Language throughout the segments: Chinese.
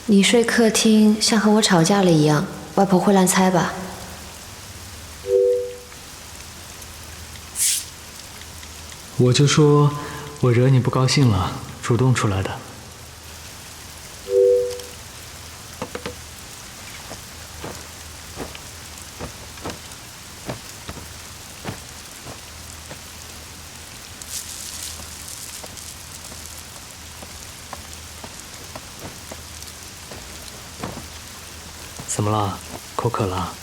你睡客厅像和我吵架了一样，外婆会乱猜吧？我就说我惹你不高兴了，主动出来的。怎么了？口渴了？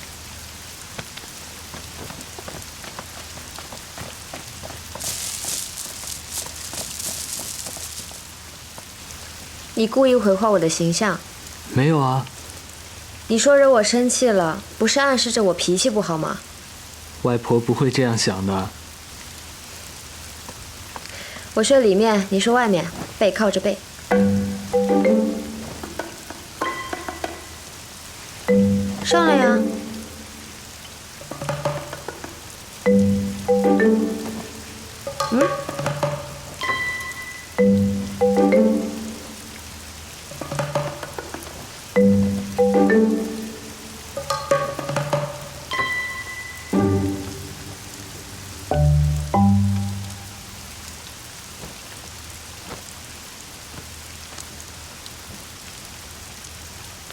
你故意毁坏我的形象。没有啊。你说惹我生气了，不是暗示着我脾气不好吗？外婆不会这样想的。我睡里面，你睡外面，背靠着背。上来呀。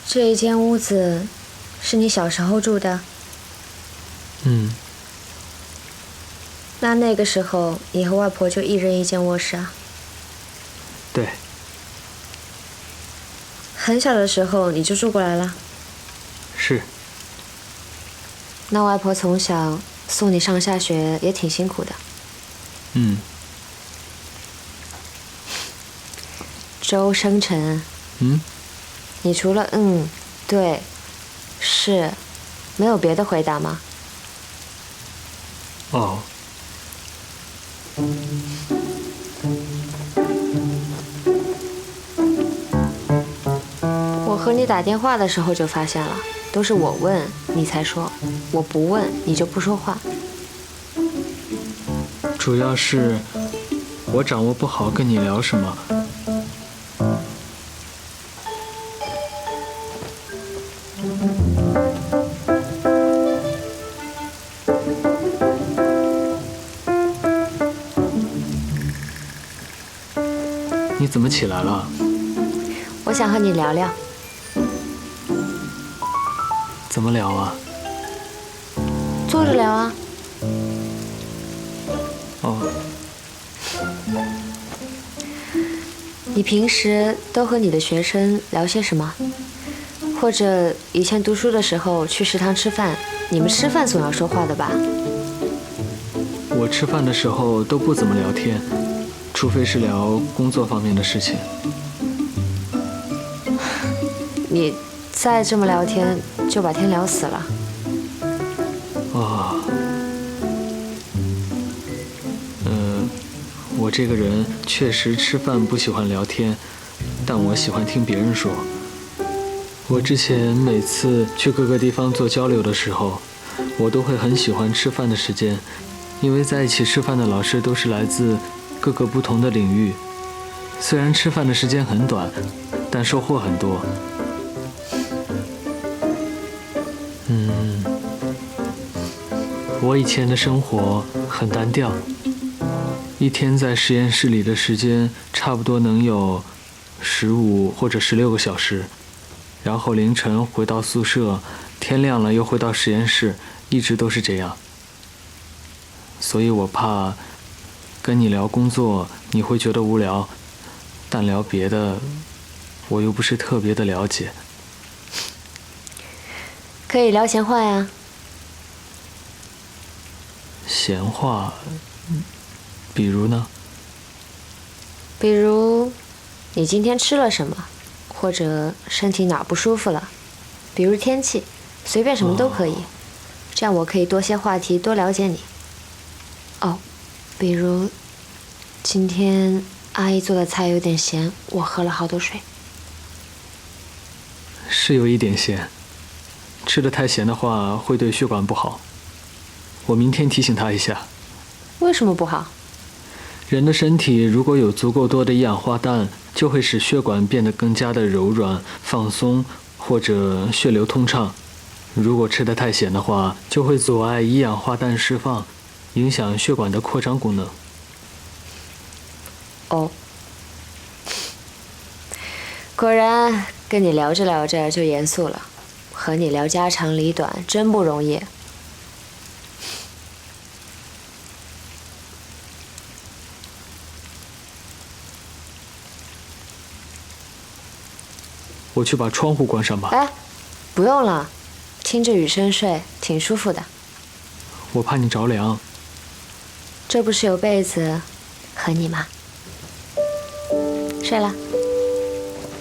这一间屋子是你小时候住的？嗯。那个时候你和外婆就一人一间卧室啊？对。很小的时候你就住过来了？是。那外婆从小送你上下学也挺辛苦的。嗯。周生辰。嗯。你除了对，是，没有别的回答吗？哦。我和你打电话的时候就发现了，都是我问你才说，我不问你就不说话。主要是我掌握不好跟你聊什么。你怎么起来了？我想和你聊聊。怎么聊啊？坐着聊啊。哦。你平时都和你的学生聊些什么？或者以前读书的时候去食堂吃饭，你们吃饭总要说话的吧？我吃饭的时候都不怎么聊天，除非是聊工作方面的事情。你再这么聊天，就把天聊死了。哦。我这个人确实吃饭不喜欢聊天，但我喜欢听别人说。我之前每次去各个地方做交流的时候，我都会很喜欢吃饭的时间，因为在一起吃饭的老师都是来自各个不同的领域，虽然吃饭的时间很短，但收获很多。我以前的生活很单调，一天在实验室里的时间差不多能有15或者16个小时，然后凌晨回到宿舍，天亮了又回到实验室，一直都是这样。所以我怕跟你聊工作你会觉得无聊，但聊别的我又不是特别的了解。可以聊闲话呀。闲话？比如呢？比如你今天吃了什么，或者身体哪儿不舒服了，比如天气，随便什么都可以。这样我可以多些话题，多了解你。哦，比如今天阿姨做的菜有点咸，我喝了好多水。是有一点咸，吃得太咸的话会对血管不好。我明天提醒她一下。为什么不好？人的身体如果有足够多的一氧化氮，就会使血管变得更加的柔软、放松，或者血流通畅。如果吃得太咸的话，就会阻碍一氧化氮释放，影响血管的扩张功能。哦，果然跟你聊着聊着就严肃了，和你聊家长里短真不容易。我去把窗户关上吧。哎，不用了，听着雨声睡挺舒服的。我怕你着凉。这不是有被子和你吗？睡了。